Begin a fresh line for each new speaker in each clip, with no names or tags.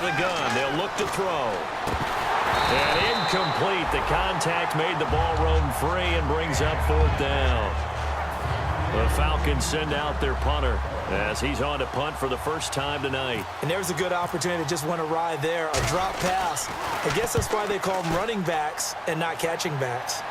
the gun. They'll look to throw. And incomplete. The contact made the ball roam free and brings up fourth down. The Falcons send out their punter as he's on to punt for the first time tonight.
And there's a good opportunity to just win a ride there, a drop pass. I guess that's why they call them running backs and not catching backs.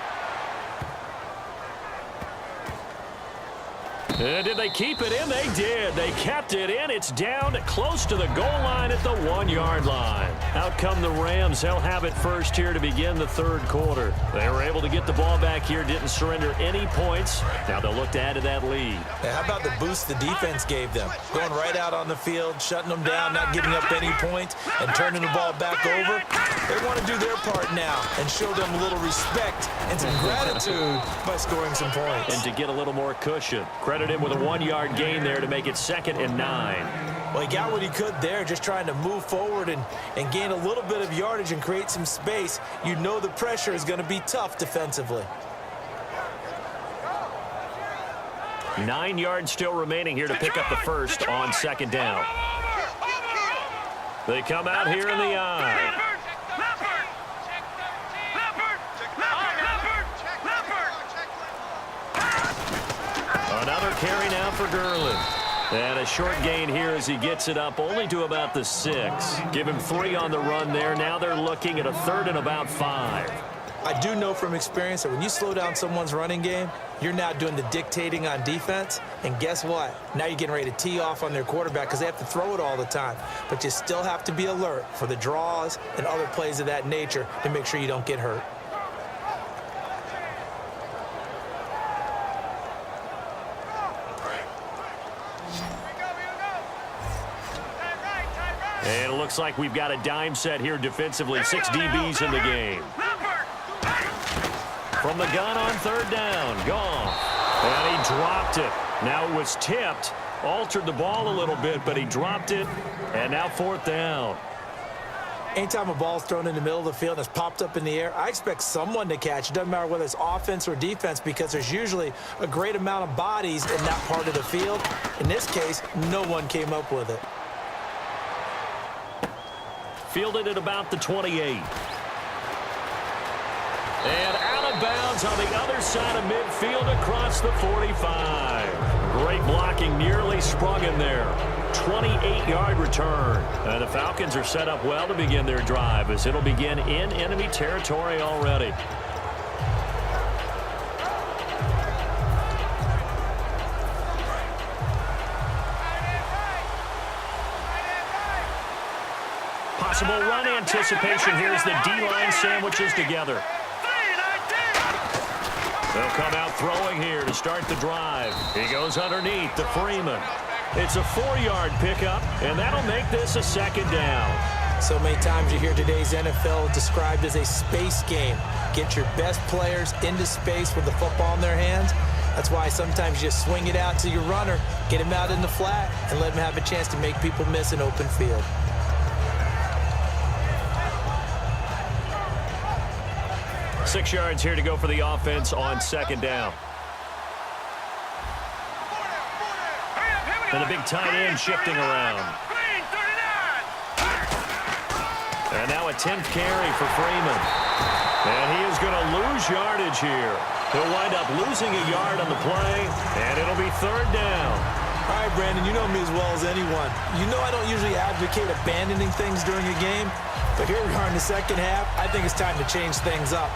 Did they keep it in? They did. They kept it in. It's down close to the goal line at the 1-yard line. Out come the Rams. They'll have it first here to begin the third quarter. They were able to get the ball back here, didn't surrender any points. Now they'll look to add to that lead.
Now, how about the boost the defense gave them? Going right out on the field, shutting them down, not giving up any points, and turning the ball back over. They want to do their part now and show them a little respect and some gratitude by scoring some points.
And to get a little more cushion. Credit him with a 1-yard gain there to make it 2nd and 9.
Well, he got what he could there, just trying to move forward and gain a little bit of yardage and create some space. You know the pressure is going to be tough defensively.
9 yards still remaining here to pick up the first on 2nd down. They come out here in the eye. Another carry now for Gurley. And a short gain here as he gets it up only to about the 6. Give him 3 on the run there. Now they're looking at a 3rd and about 5.
I do know from experience that when you slow down someone's running game, you're now doing the dictating on defense. And guess what? Now you're getting ready to tee off on their quarterback because they have to throw it all the time. But you still have to be alert for the draws and other plays of that nature to make sure you don't get hurt.
And it looks like we've got a dime set here defensively. 6 DBs in the game. From the gun on 3rd down. Gone. And he dropped it. Now it was tipped. Altered the ball a little bit, but he dropped it. And now 4th down.
Anytime a ball's thrown in the middle of the field and it's popped up in the air, I expect someone to catch. It doesn't matter whether it's offense or defense because there's usually a great amount of bodies in that part of the field. In this case, no one came up with it.
Fielded at about the 28. And out of bounds on the other side of midfield across the 45. Great blocking, nearly sprung in there. 28-yard return. And the Falcons are set up well to begin their drive as it'll begin in enemy territory already. Possible run anticipation here as the D-line sandwiches together. They'll come out throwing here to start the drive. He goes underneath to Freeman. It's a 4-yard pickup, and that'll make this a 2nd down.
So many times you hear today's NFL described as a space game. Get your best players into space with the football in their hands. That's why sometimes you just swing it out to your runner, get him out in the flat, and let him have a chance to make people miss an open field.
Six yards here to go for the offense on 2nd down. And a big tight end shifting around. And now a 10th carry for Freeman. And he is going to lose yardage here. He'll wind up losing a yard on the play, and it'll be 3rd down.
All right, Brandon, you know me as well as anyone. You know I don't usually advocate abandoning things during a game, but here we are in the second half. I think it's time to change things up.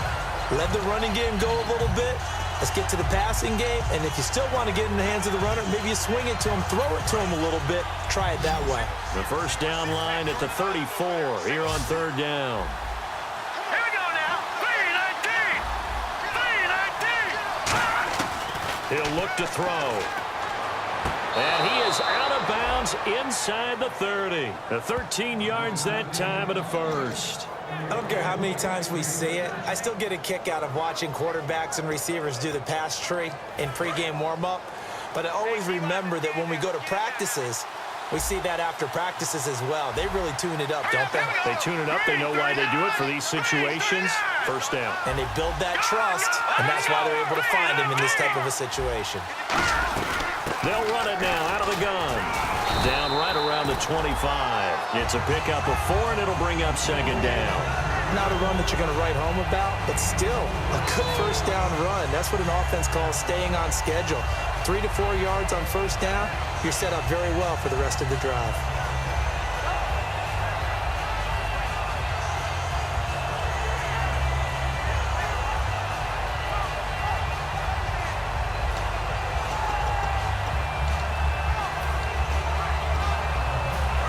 Let the running game go a little bit. Let's get to the passing game, and if you still want to get in the hands of the runner, maybe you swing it to him, throw it to him a little bit, try it that way.
The first down line at the 34 here on 3rd down.
Here we go now. 3-19.
He'll look to throw. And he is out of bounds inside the 30. The 13 yards that time at a first.
I don't care how many times we see it. I still get a kick out of watching quarterbacks and receivers do the pass tree in pregame warm-up. But I always remember that when we go to practices, we see that after practices as well. They really tune it up, don't they?
They tune it up. They know why they do it for these situations. First down.
And they build that trust, and that's why they're able to find him in this type of a situation.
They'll run it now out of the gun. Down right around the 25. It's a pickup of 4, and it'll bring up second down.
Not a run that you're going to write home about, but still a good first down run. That's what an offense calls staying on schedule. 3 to 4 yards on first down, you're set up very well for the rest of the drive.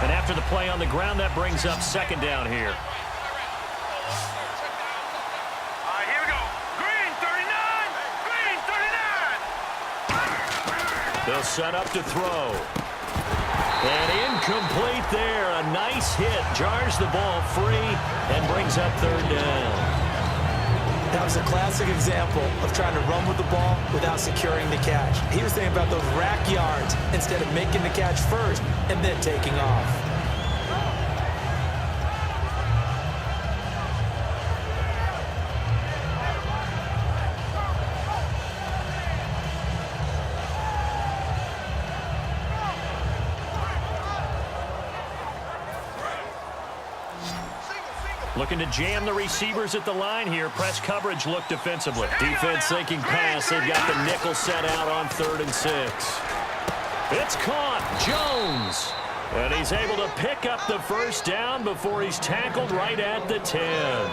And after the play on the ground, that brings up second down here.
Here we go. Green 39. Green 39.
They'll set up to throw. And incomplete there. A nice hit. Jars the ball free and brings up third down.
That was a classic example of trying to run with the ball without securing the catch. He was thinking about those rack yards instead of making the catch first and then taking off.
Looking to jam the receivers at the line here. Press coverage look defensively. Defense thinking pass. They've got the nickel set out on 3rd and 6. It's caught. Jones. And he's able to pick up the first down before he's tackled right at the 10.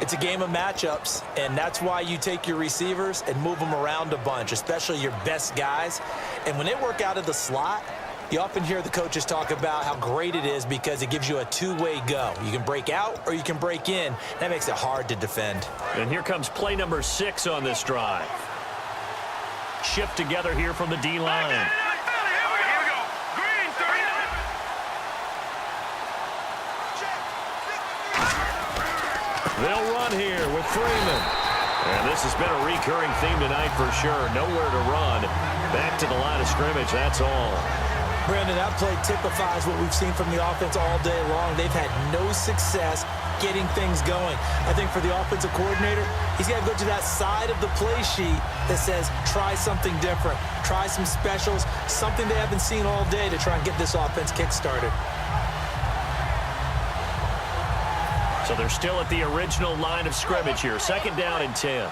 It's a game of matchups, and that's why you take your receivers and move them around a bunch, especially your best guys. And when they work out of the slot, you often hear the coaches talk about how great it is because it gives you a two-way go. You can break out or you can break in. That makes it hard to defend.
And here comes play number 6 on this drive. Shift together here from the D-line.
Here we go. Green 39.
They'll run here with Freeman. And this has been a recurring theme tonight for sure. Nowhere to run. Back to the line of scrimmage, that's all.
Brandon, that play typifies what we've seen from the offense all day long. They've had no success getting things going. I think for the offensive coordinator, he's got to go to that side of the play sheet that says try something different, try some specials, something they haven't seen all day to try and get this offense kick-started.
So they're still at the original line of scrimmage here. Second down and 10.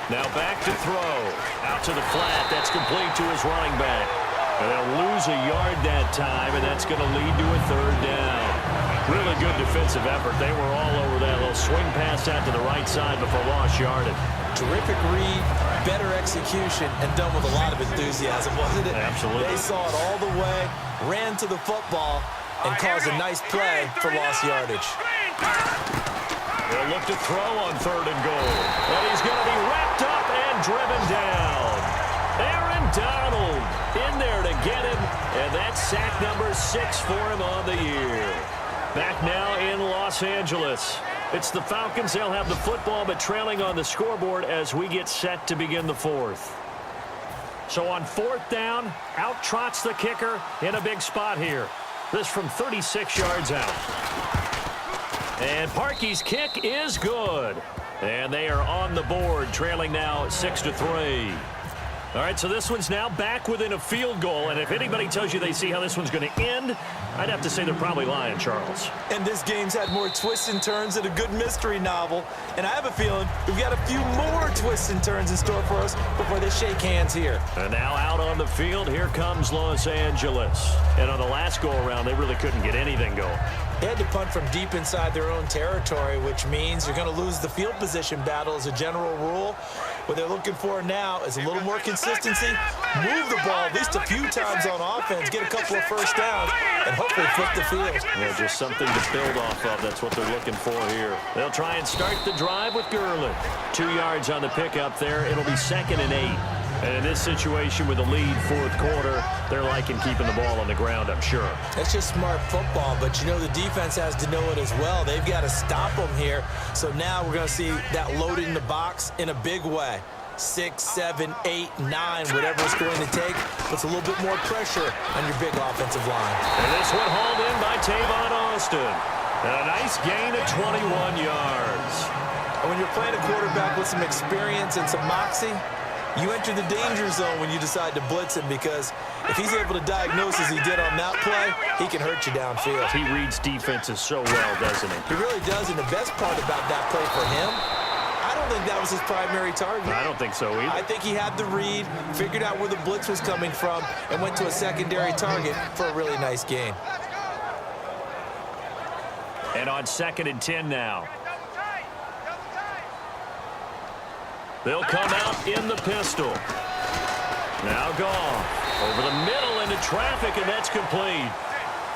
Now back to throw. Out to the flat. That's complete to his running back. And they'll lose a yard that time, and that's going to lead to a third down. Really good defensive effort. They were all over that little swing pass out to the right side before lost yardage.
Terrific read, better execution, and done with a lot of enthusiasm, wasn't it?
Absolutely.
They saw it all the way, ran to the football, and caused a nice play for lost yardage.
They'll look to throw on 3rd and goal. And he's going to be wrapped up and driven down. Aaron Donald in there to get him. And that's sack number 6 for him on the year. Back now in Los Angeles. It's the Falcons. They'll have the football, but trailing on the scoreboard as we get set to begin the 4th. So on 4th down, out trots the kicker in a big spot here. This from 36 yards out. And Parkey's kick is good. And they are on the board, trailing now 6-3. All right, so this one's now back within a field goal. And if anybody tells you they see how this one's going to end, I'd have to say they're probably lying, Charles.
And this game's had more twists and turns than a good mystery novel. And I have a feeling we've got a few more twists and turns in store for us before they shake hands here.
And now out on the field, here comes Los Angeles. And on the last go-around, they really couldn't get anything going.
They had to punt from deep inside their own territory, which means you're going to lose the field position battle as a general rule. What they're looking for now is a little more consistency, move the ball at least a few times on offense, get a couple of first downs, and hopefully flip the field.
Yeah, just something to build off of. That's what they're looking for here. They'll try and start the drive with Gurley. 2 yards on the pickup there. It'll be 2nd and 8. And in this situation with the lead 4th quarter, they're liking keeping the ball on the ground, I'm sure.
That's just smart football, but you know the defense has to know it as well. They've got to stop them here. So now we're going to see that loading the box in a big way. 6, 7, 8, 9, whatever it's going to take, puts a little bit more pressure on your big offensive line.
And this one hauled in by Tavon Austin. And a nice gain of 21 yards.
When you're playing a quarterback with some experience and some moxie, you enter the danger zone when you decide to blitz him, because if he's able to diagnose as he did on that play, he can hurt you downfield.
He reads defenses so well, doesn't he?
He really does, and the best part about that play for him, I don't think that was his primary target.
I don't think so either.
I think he had the read, figured out where the blitz was coming from, and went to a secondary target for a really nice gain.
And on 2nd and 10 now. They'll come out in the pistol. Now Goff over the middle into traffic, and that's complete.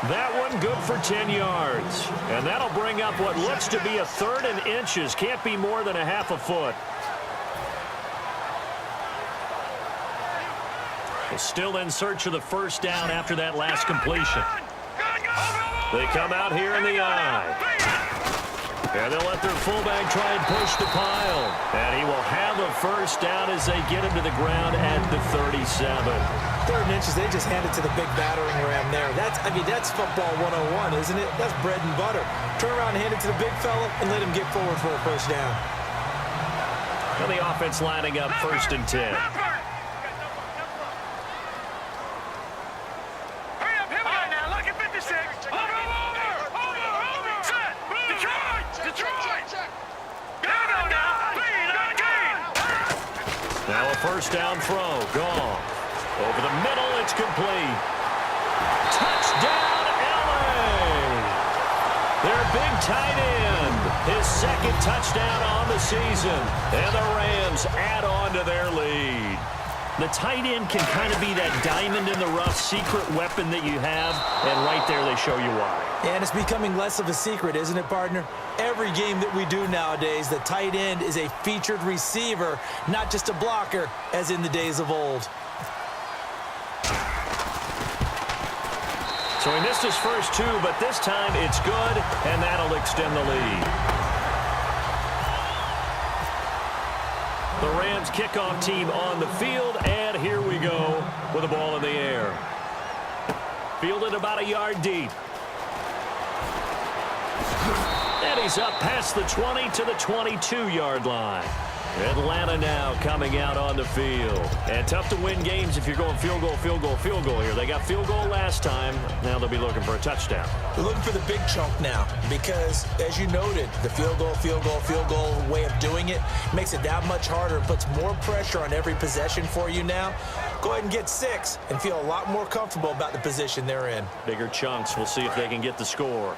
That one good for 10 yards. And that'll bring up what looks to be a 3rd and inches. Can't be more than a half a foot. Still in search of the first down after that last completion. They come out here in the eye. And they'll let their fullback try and push the pile. And he will have a first down as they get him to the ground at the 37.
3rd and inches, they just handed to the big battering ram there. That's football 101, isn't it? That's bread and butter. Turn around and hand it to the big fella and let him get forward for a first down.
And the offense lining up 1st and 10. Now a first down throw. Goff. Over the middle, it's complete. Touchdown, LA! Their big tight end. His 2nd touchdown on the season. And the Rams add on to their lead. The tight end can kind of be that diamond in the rough secret weapon that you have. And right there, they show you why.
And it's becoming less of a secret, isn't it, partner? Every game that we do nowadays, the tight end is a featured receiver, not just a blocker, as in the days of old.
So he missed his first 2, but this time it's good, and that'll extend the lead. The Rams kickoff team on the field, and here we go with the ball in the air. Fielded about a yard deep. And he's up past the 20 to the 22-yard line. Atlanta now coming out on the field. And tough to win games if you're going field goal, field goal, field goal here. They got field goal last time. Now they'll be looking for a touchdown.
They're looking for the big chunk now because, as you noted, the field goal way of doing it makes it that much harder. It puts more pressure on every possession for you now. Go ahead and get 6 and feel a lot more comfortable about the position they're in.
Bigger chunks. We'll see if they can get the score.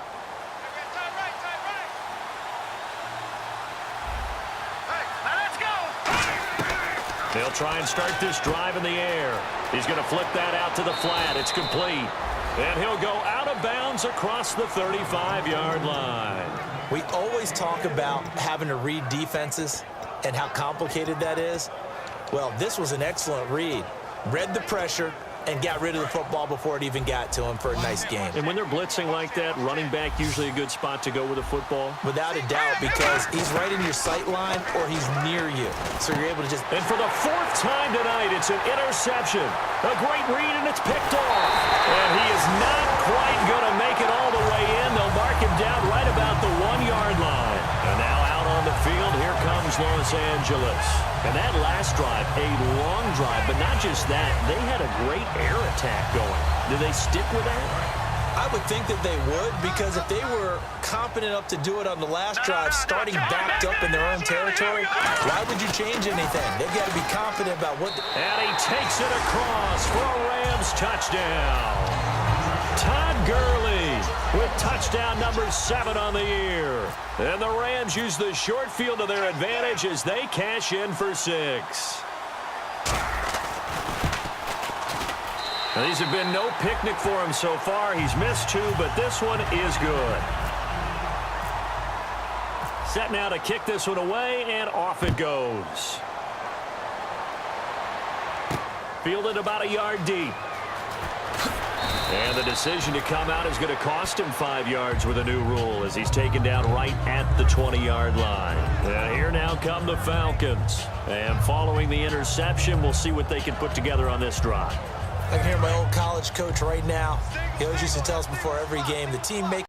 They'll try and start this drive in the air. He's going to flip that out to the flat. It's complete. And he'll go out of bounds across the 35-yard line.
We always talk about having to read defenses and how complicated that is. Well, this was an excellent read. Read the pressure and got rid of the football before it even got to him for a nice game.
And when they're blitzing like that, running back usually a good spot to go with the football?
Without a doubt, because he's right in your sight line or he's near you. So you're able to just...
And for the 4th time tonight, it's an interception. A great read, and it's picked off. And he is not quite going to make it all the way in. They'll mark him down right about the 1-yard line. And now out on the field, here comes Los Angeles. And that last drive, a long drive, but not just that. They had a great air attack going. Do they stick with that?
I would think that they would, because if they were competent enough to do it on the last drive, starting backed up in their own territory, why would you change anything? They've got to be confident about what...
And he takes it across for a Rams touchdown. Todd Gurley with touchdown number 7 on the year. And the Rams use the short field to their advantage as they cash in for 6. Now, these have been no picnic for him so far. He's missed 2, but this one is good. Set now to kick this one away, and off it goes. Fielded about a yard deep. And the decision to come out is going to cost him 5 yards with a new rule as he's taken down right at the 20-yard line. And here now come the Falcons. And following the interception, we'll see what they can put together on this drive.
I can hear my old college coach right now. He always used to tell us before every game, the team makes